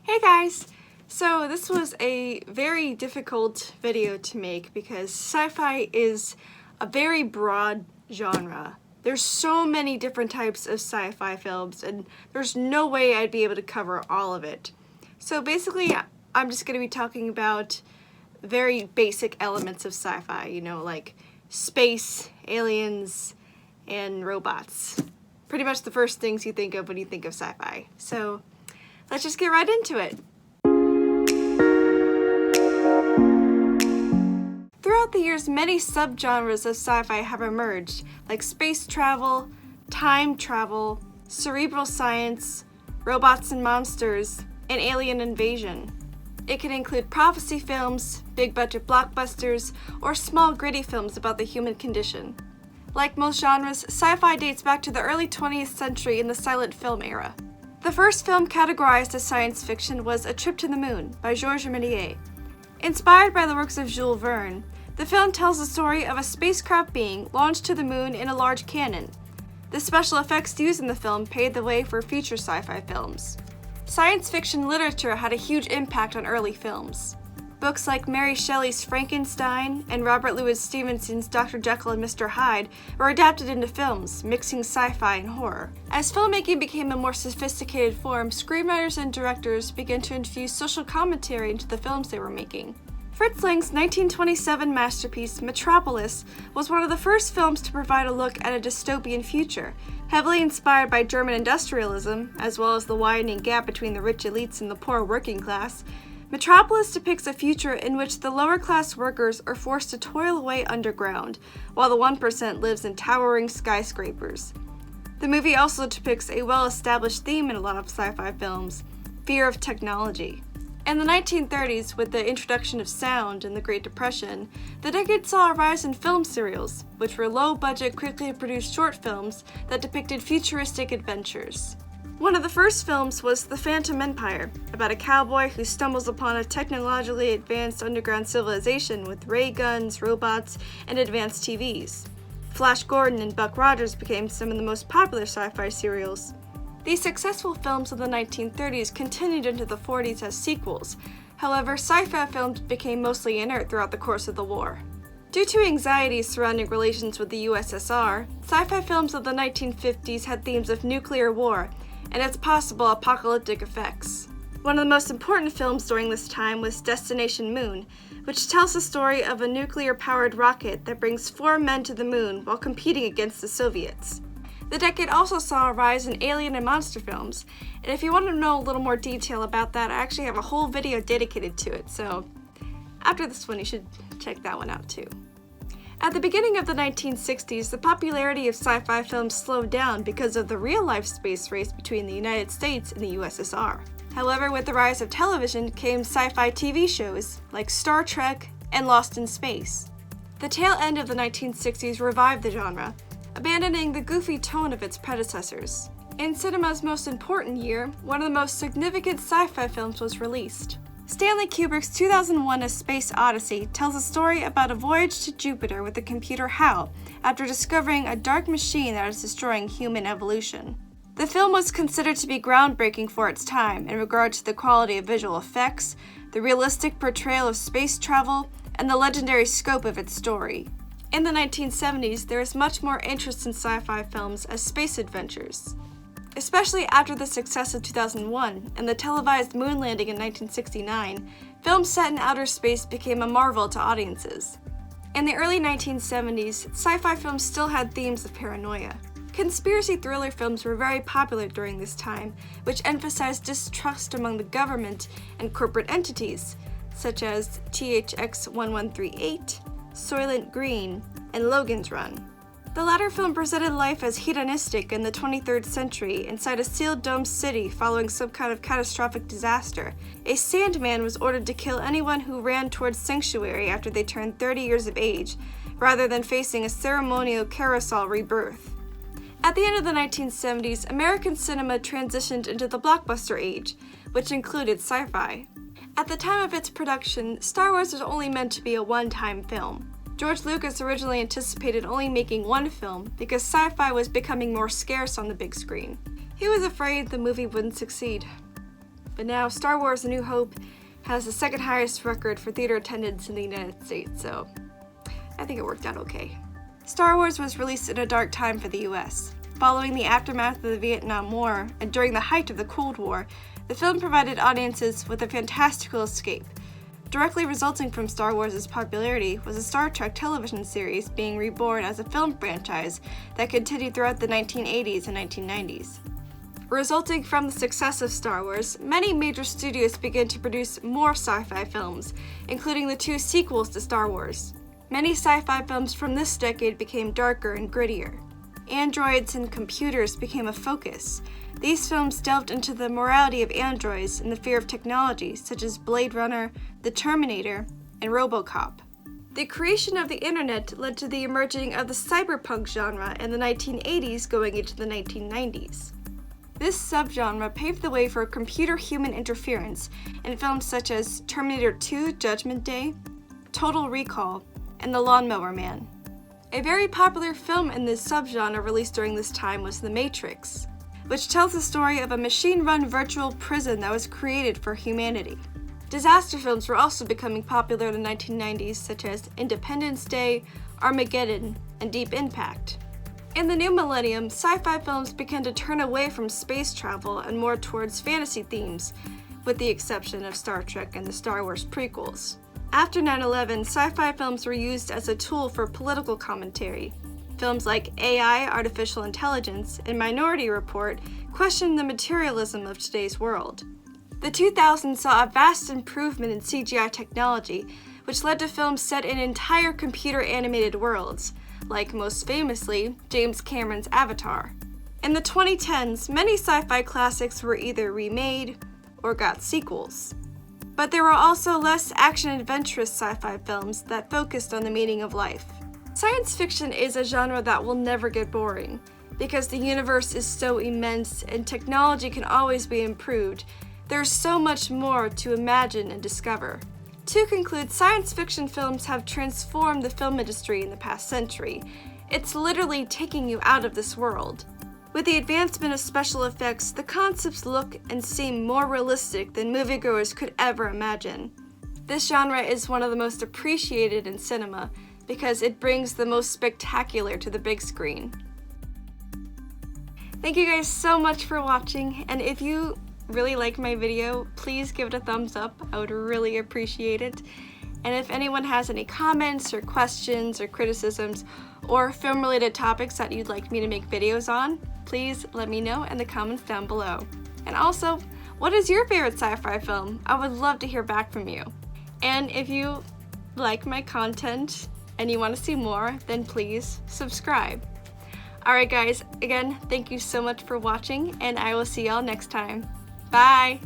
Hey guys! So this was a very difficult video to make because sci-fi is a very broad genre. There's so many different types of sci-fi films and there's no way I'd be able to cover all of it. So basically I'm just going to be talking about very basic elements of sci-fi, like space, aliens, and robots. Pretty much the first things you think of when you think of sci-fi. So let's just get right into it. Throughout the years, many subgenres of sci-fi have emerged, like space travel, time travel, cerebral science, robots and monsters, and alien invasion. It can include prophecy films, big-budget blockbusters, or small gritty films about the human condition. Like most genres, sci-fi dates back to the early 20th century in the silent film era. The first film categorized as science fiction was A Trip to the Moon by Georges Méliès. Inspired by the works of Jules Verne, the film tells the story of a spacecraft being launched to the moon in a large cannon. The special effects used in the film paved the way for future sci-fi films. Science fiction literature had a huge impact on early films. Books like Mary Shelley's Frankenstein and Robert Louis Stevenson's Dr. Jekyll and Mr. Hyde were adapted into films, mixing sci-fi and horror. As filmmaking became a more sophisticated form, screenwriters and directors began to infuse social commentary into the films they were making. Fritz Lang's 1927 masterpiece, Metropolis, was one of the first films to provide a look at a dystopian future. Heavily inspired by German industrialism, as well as the widening gap between the rich elites and the poor working class, Metropolis depicts a future in which the lower-class workers are forced to toil away underground, while the 1% lives in towering skyscrapers. The movie also depicts a well-established theme in a lot of sci-fi films: fear of technology. In the 1930s, with the introduction of sound and the Great Depression, the decade saw a rise in film serials, which were low-budget, quickly produced short films that depicted futuristic adventures. One of the first films was The Phantom Empire, about a cowboy who stumbles upon a technologically advanced underground civilization with ray guns, robots, and advanced TVs. Flash Gordon and Buck Rogers became some of the most popular sci-fi serials. These successful films of the 1930s continued into the 40s as sequels. However, sci-fi films became mostly inert throughout the course of the war. Due to anxieties surrounding relations with the USSR, sci-fi films of the 1950s had themes of nuclear war and its possible apocalyptic effects. One of the most important films during this time was Destination Moon, which tells the story of a nuclear-powered rocket that brings 4 men to the moon while competing against the Soviets. The decade also saw a rise in alien and monster films, and if you want to know a little more detail about that, I actually have a whole video dedicated to it, so after this one you should check that one out too. At the beginning of the 1960s, the popularity of sci-fi films slowed down because of the real-life space race between the United States and the USSR. However, with the rise of television came sci-fi TV shows like Star Trek and Lost in Space. The tail end of the 1960s revived the genre, abandoning the goofy tone of its predecessors. In cinema's most important year, one of the most significant sci-fi films was released. Stanley Kubrick's 2001 A Space Odyssey tells a story about a voyage to Jupiter with the computer HAL after discovering a dark machine that is destroying human evolution. The film was considered to be groundbreaking for its time in regard to the quality of visual effects, the realistic portrayal of space travel, and the legendary scope of its story. In the 1970s, there was much more interest in sci-fi films as space adventures. Especially after the success of 2001 and the televised moon landing in 1969, films set in outer space became a marvel to audiences. In the early 1970s, sci-fi films still had themes of paranoia. Conspiracy thriller films were very popular during this time, which emphasized distrust among the government and corporate entities, such as THX 1138, Soylent Green, and Logan's Run. The latter film presented life as hedonistic in the 23rd century inside a sealed dome city following some kind of catastrophic disaster. A Sandman was ordered to kill anyone who ran towards sanctuary after they turned 30 years of age, rather than facing a ceremonial carousel rebirth. At the end of the 1970s, American cinema transitioned into the blockbuster age, which included sci-fi. At the time of its production, Star Wars was only meant to be a one-time film. George Lucas originally anticipated only making one film because sci-fi was becoming more scarce on the big screen. He was afraid the movie wouldn't succeed. But now Star Wars: A New Hope has the second highest record for theater attendance in the United States, so I think it worked out okay. Star Wars was released at a dark time for the US. Following the aftermath of the Vietnam War and during the height of the Cold War, the film provided audiences with a fantastical escape. Directly resulting from Star Wars' popularity was a Star Trek television series being reborn as a film franchise that continued throughout the 1980s and 1990s. Resulting from the success of Star Wars, many major studios began to produce more sci-fi films, including the 2 sequels to Star Wars. Many sci-fi films from this decade became darker and grittier. Androids and computers became a focus. These films delved into the morality of androids and the fear of technology, such as Blade Runner, The Terminator, and RoboCop. The creation of the internet led to the emerging of the cyberpunk genre in the 1980s going into the 1990s. This subgenre paved the way for computer-human interference in films such as Terminator 2: Judgment Day, Total Recall, and The Lawnmower Man. A very popular film in this subgenre released during this time was The Matrix, which tells the story of a machine-run virtual prison that was created for humanity. Disaster films were also becoming popular in the 1990s, such as Independence Day, Armageddon, and Deep Impact. In the new millennium, sci-fi films began to turn away from space travel and more towards fantasy themes, with the exception of Star Trek and the Star Wars prequels. After 9/11, sci-fi films were used as a tool for political commentary. Films like AI, Artificial Intelligence, and Minority Report questioned the materialism of today's world. The 2000s saw a vast improvement in CGI technology, which led to films set in entire computer-animated worlds, like most famously, James Cameron's Avatar. In the 2010s, many sci-fi classics were either remade or got sequels. But there were also less action-adventurous sci-fi films that focused on the meaning of life. Science fiction is a genre that will never get boring, because the universe is so immense and technology can always be improved. There's so much more to imagine and discover. To conclude, science fiction films have transformed the film industry in the past century. It's literally taking you out of this world. With the advancement of special effects, the concepts look and seem more realistic than moviegoers could ever imagine. This genre is one of the most appreciated in cinema because it brings the most spectacular to the big screen. Thank you guys so much for watching, and if you really like my video, please give it a thumbs up. I would really appreciate it. And if anyone has any comments or questions or criticisms or film-related topics that you'd like me to make videos on, please let me know in the comments down below. And also, what is your favorite sci-fi film? I would love to hear back from you. And if you like my content and you want to see more, then please subscribe. Alright guys, again, thank you so much for watching, and I will see y'all next time. Bye!